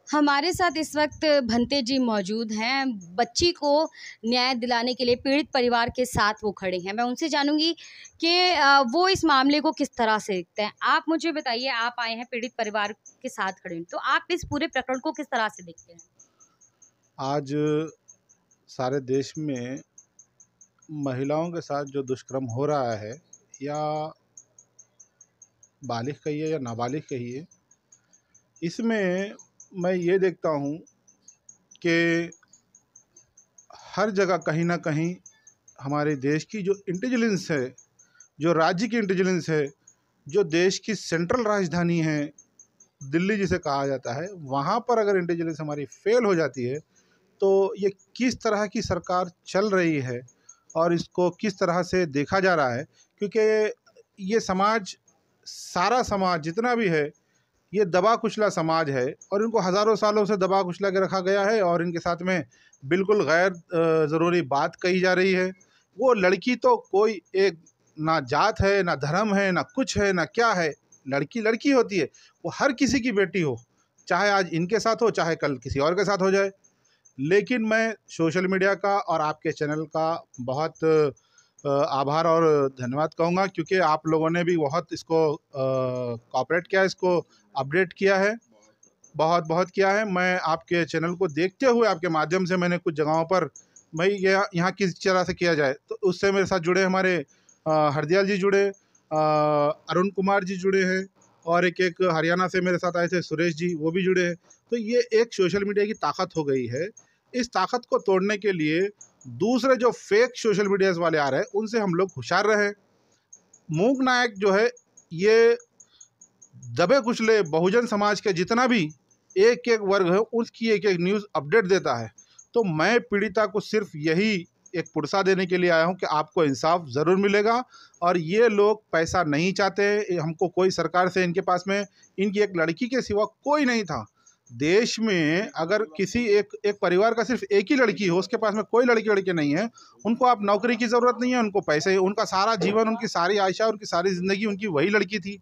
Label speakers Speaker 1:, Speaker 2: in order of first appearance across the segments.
Speaker 1: हमारे साथ इस वक्त भंते जी मौजूद हैं। बच्ची को न्याय दिलाने के लिए पीड़ित परिवार के साथ वो खड़े हैं। मैं उनसे जानूंगी कि वो इस मामले को किस तरह से देखते हैं। आप मुझे बताइए, आप आए हैं पीड़ित परिवार के साथ खड़े हैं, तो आप इस पूरे प्रकरण को किस तरह से देखते हैं?
Speaker 2: आज सारे देश में महिलाओं के साथ जो दुष्कर्म हो रहा है, या बालिग कहिए या नाबालिग कहिए, इसमें मैं ये देखता हूँ कि हर जगह कहीं ना कहीं हमारे देश की जो इंटेलिजेंस है, जो राज्य की इंटेलिजेंस है, जो देश की सेंट्रल राजधानी है, दिल्ली जिसे कहा जाता है, वहाँ पर अगर इंटेलिजेंस हमारी फेल हो जाती है तो ये किस तरह की सरकार चल रही है और इसको किस तरह से देखा जा रहा है। क्योंकि ये समाज, सारा समाज जितना भी है, ये दबा कुचला समाज है और इनको हज़ारों सालों से दबा कुचला के रखा गया है और इनके साथ में बिल्कुल गैर ज़रूरी बात कही जा रही है। वो लड़की तो कोई एक ना जात है, ना धर्म है, ना कुछ है, ना क्या है। लड़की लड़की होती है, वो हर किसी की बेटी हो, चाहे आज इनके साथ हो, चाहे कल किसी और के साथ हो जाए। लेकिन मैं सोशल मीडिया का और आपके चैनल का बहुत आभार और धन्यवाद कहूँगा, क्योंकि आप लोगों ने भी बहुत इसको कोऑपरेट किया, इसको अपडेट किया है, बहुत बहुत किया है। मैं आपके चैनल को देखते हुए आपके माध्यम से मैंने कुछ जगहों पर भाई ये यहाँ किस तरह से किया जाए, तो उससे मेरे साथ जुड़े हमारे हरदयाल जी जुड़े, अरुण कुमार जी जुड़े हैं, और एक हरियाणा से मेरे साथ आए थे सुरेश जी, वो भी जुड़े हैं। तो ये एक सोशल मीडिया की ताकत हो गई है। इस ताकत को तोड़ने के लिए दूसरे जो फेक सोशल मीडियाज वाले आ रहे हैं, उनसे हम लोग होशियार रहें। मूक नायक जो है, ये दबे कुचले बहुजन समाज के जितना भी एक एक वर्ग है, उसकी एक एक न्यूज़ अपडेट देता है। तो मैं पीड़िता को सिर्फ यही एक पुरसा देने के लिए आया हूं कि आपको इंसाफ ज़रूर मिलेगा। और ये लोग पैसा नहीं चाहते, हमको कोई सरकार से, इनके पास में इनकी एक लड़की के सिवा कोई नहीं था। देश में अगर किसी एक एक परिवार का सिर्फ एक ही लड़की हो, उसके पास में कोई लड़की लड़के नहीं है, उनको आप नौकरी की ज़रूरत नहीं है, उनको पैसे, उनका सारा जीवन, उनकी सारी आयशा, उनकी सारी ज़िंदगी उनकी वही लड़की थी।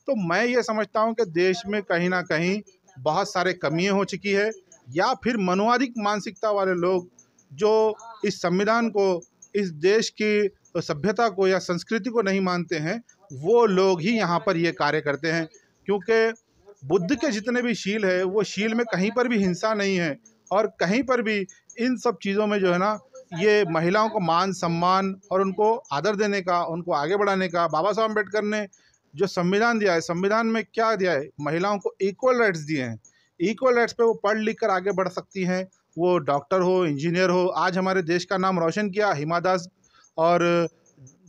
Speaker 2: तो मैं ये समझता हूँ कि देश में कहीं ना कहीं बहुत सारे कमियां हो चुकी है, या फिर मनोवादिक मानसिकता वाले लोग जो इस संविधान को, इस देश की सभ्यता को या संस्कृति को नहीं मानते हैं, वो लोग ही यहाँ पर ये कार्य करते हैं। क्योंकि बुद्ध के जितने भी शील है, वो शील में कहीं पर भी हिंसा नहीं है, और कहीं पर भी इन सब चीज़ों में जो है ना, ये महिलाओं को मान सम्मान और उनको आदर देने का, उनको आगे बढ़ाने का, बाबा साहब अम्बेडकर ने जो संविधान दिया है, संविधान में क्या दिया है, महिलाओं को इक्वल राइट्स दिए हैं। इक्वल राइट्स पे वो पढ़ लिख कर आगे बढ़ सकती हैं, वो डॉक्टर हो, इंजीनियर हो। आज हमारे देश का नाम रोशन किया हिमा दास और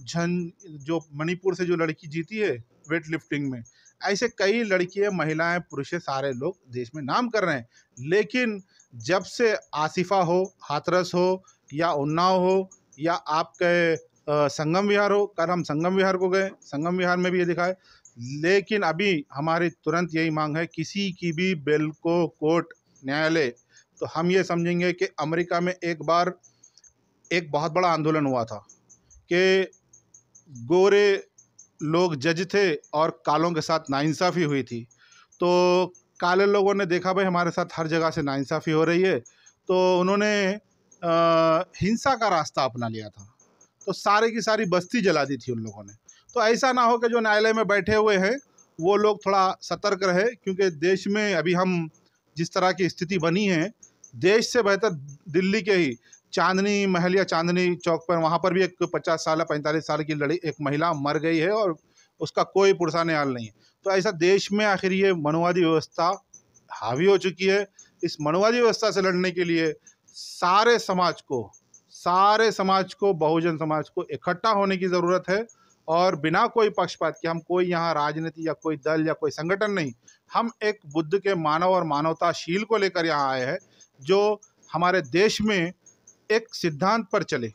Speaker 2: झन, जो मणिपुर से जो लड़की जीती है वेट लिफ्टिंग में, ऐसे कई लड़कियां, महिलाएं, पुरुष, सारे लोग देश में नाम कर रहे हैं। लेकिन जब से आसिफा हो, हाथरस हो, या उन्नाव हो, या आपके संगम विहार हो, कल हम संगम विहार को गए, संगम विहार में भी ये दिखा है। लेकिन अभी हमारी तुरंत यही मांग है, किसी की भी बेल को कोर्ट, न्यायालय, तो हम ये समझेंगे कि अमेरिका में एक बार एक बहुत बड़ा आंदोलन हुआ था कि गोरे लोग जज थे और कालों के साथ नाइंसाफ़ी हुई थी। तो काले लोगों ने देखा भाई हमारे साथ हर जगह से नाइंसाफ़ी हो रही है, तो उन्होंने हिंसा का रास्ता अपना लिया था। तो सारे की सारी बस्ती जला दी थी उन लोगों ने। तो ऐसा ना हो कि जो न्यायालय में बैठे हुए हैं वो लोग थोड़ा सतर्क रहे, क्योंकि देश में अभी हम जिस तरह की स्थिति बनी है, देश से बेहतर दिल्ली के ही चांदनी महल या चांदनी चौक पर, वहाँ पर भी एक 50 साल 45 साल की लड़ी एक महिला मर गई है और उसका कोई पुरसाने हाल नहीं है। तो ऐसा देश में आखिर ये मनुवादी व्यवस्था हावी हो चुकी है। इस मनुवादी व्यवस्था से लड़ने के लिए सारे समाज को, बहुजन समाज को इकट्ठा होने की ज़रूरत है। और बिना कोई पक्षपात के, हम कोई यहाँ राजनीति या कोई दल या कोई संगठन नहीं, हम एक बुद्ध के मानव और मानवताशील को लेकर यहाँ आए हैं, जो हमारे देश में एक सिद्धांत पर चले।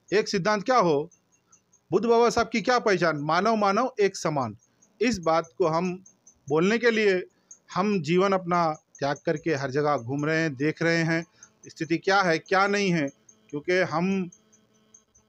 Speaker 2: एक सिद्धांत क्या हो, बुद्ध बाबा साहब की क्या पहचान, मानव मानव एक समान। इस बात को हम बोलने के लिए हम जीवन अपना त्याग करके हर जगह घूम रहे हैं, देख रहे हैं स्थिति क्या है क्या नहीं है। क्योंकि हम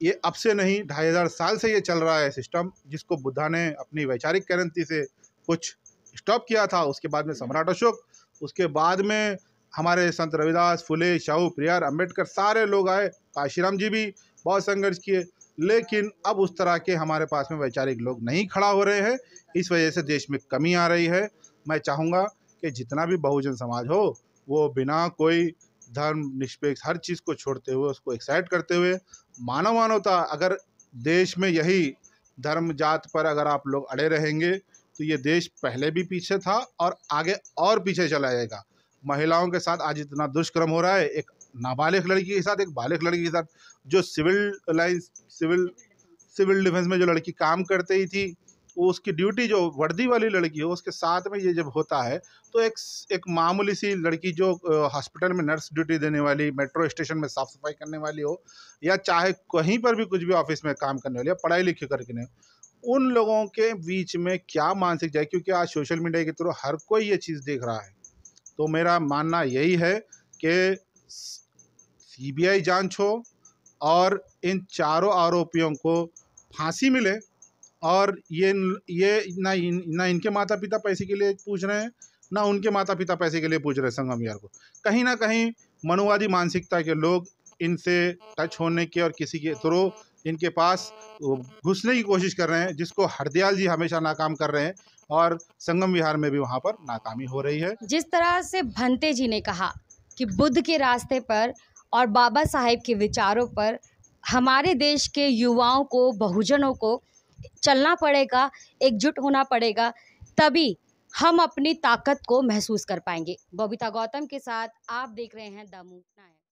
Speaker 2: ये अब से नहीं, 2500 साल से ये चल रहा है सिस्टम, जिसको बुद्धा ने अपनी वैचारिक क्रांति से कुछ स्टॉप किया था। उसके बाद में सम्राट अशोक उसके बाद में हमारे संत रविदास, फुले, शाहू, प्रियर, अम्बेडकर सारे लोग आए। काशीराम जी भी बहुत संघर्ष किए, लेकिन अब उस तरह के हमारे पास में वैचारिक लोग नहीं खड़ा हो रहे हैं। इस वजह से देश में कमी आ रही है। मैं चाहूँगा कि जितना भी बहुजन समाज हो वो बिना कोई धर्म निरपेक्ष हर चीज़ को छोड़ते हुए, उसको एक्साइट करते हुए, मानवता, अगर देश में यही धर्म जात पर अगर आप लोग अड़े रहेंगे तो ये देश पहले भी पीछे था और आगे और पीछे चला जाएगा। महिलाओं के साथ आज इतना दुष्कर्म हो रहा है, एक नाबालिग लड़की के साथ, एक बालिग लड़की के साथ, जो सिविल डिफेंस में जो लड़की काम करते ही थी, वो उसकी ड्यूटी जो वर्दी वाली लड़की हो उसके साथ में ये जब होता है तो एक मामूली सी लड़की जो हॉस्पिटल में नर्स ड्यूटी देने वाली, मेट्रो स्टेशन में साफ सफाई करने वाली हो, या चाहे कहीं पर भी कुछ भी ऑफिस में काम करने वाली, या पढ़ाई लिखी करके नहीं, उन लोगों के बीच में क्या मानसिक जाए, क्योंकि आज सोशल मीडिया के थ्रू हर कोई ये चीज़ देख रहा है। तो मेरा मानना यही है कि सीबीआई जांच हो और इन चारों आरोपियों को फांसी मिले, और ये ना इनके माता पिता पैसे के लिए पूछ रहे हैं, ना उनके माता पिता पैसे के लिए पूछ रहे हैं संगम विहार को। कहीं ना कहीं मनुवादी मानसिकता के लोग इनसे टच होने के और किसी के थ्रू इनके पास घुसने की कोशिश कर रहे हैं, जिसको हरदयाल जी हमेशा नाकाम कर रहे हैं, और संगम विहार में भी वहाँ पर नाकामी हो रही है।
Speaker 1: जिस तरह से भंते जी ने कहा कि बुद्ध के रास्ते पर और बाबा साहेब के विचारों पर हमारे देश के युवाओं को, बहुजनों को चलना पड़ेगा, एकजुट होना पड़ेगा, तभी हम अपनी ताकत को महसूस कर पाएंगे। बबीता गौतम के साथ आप देख रहे हैं द मूव नायक।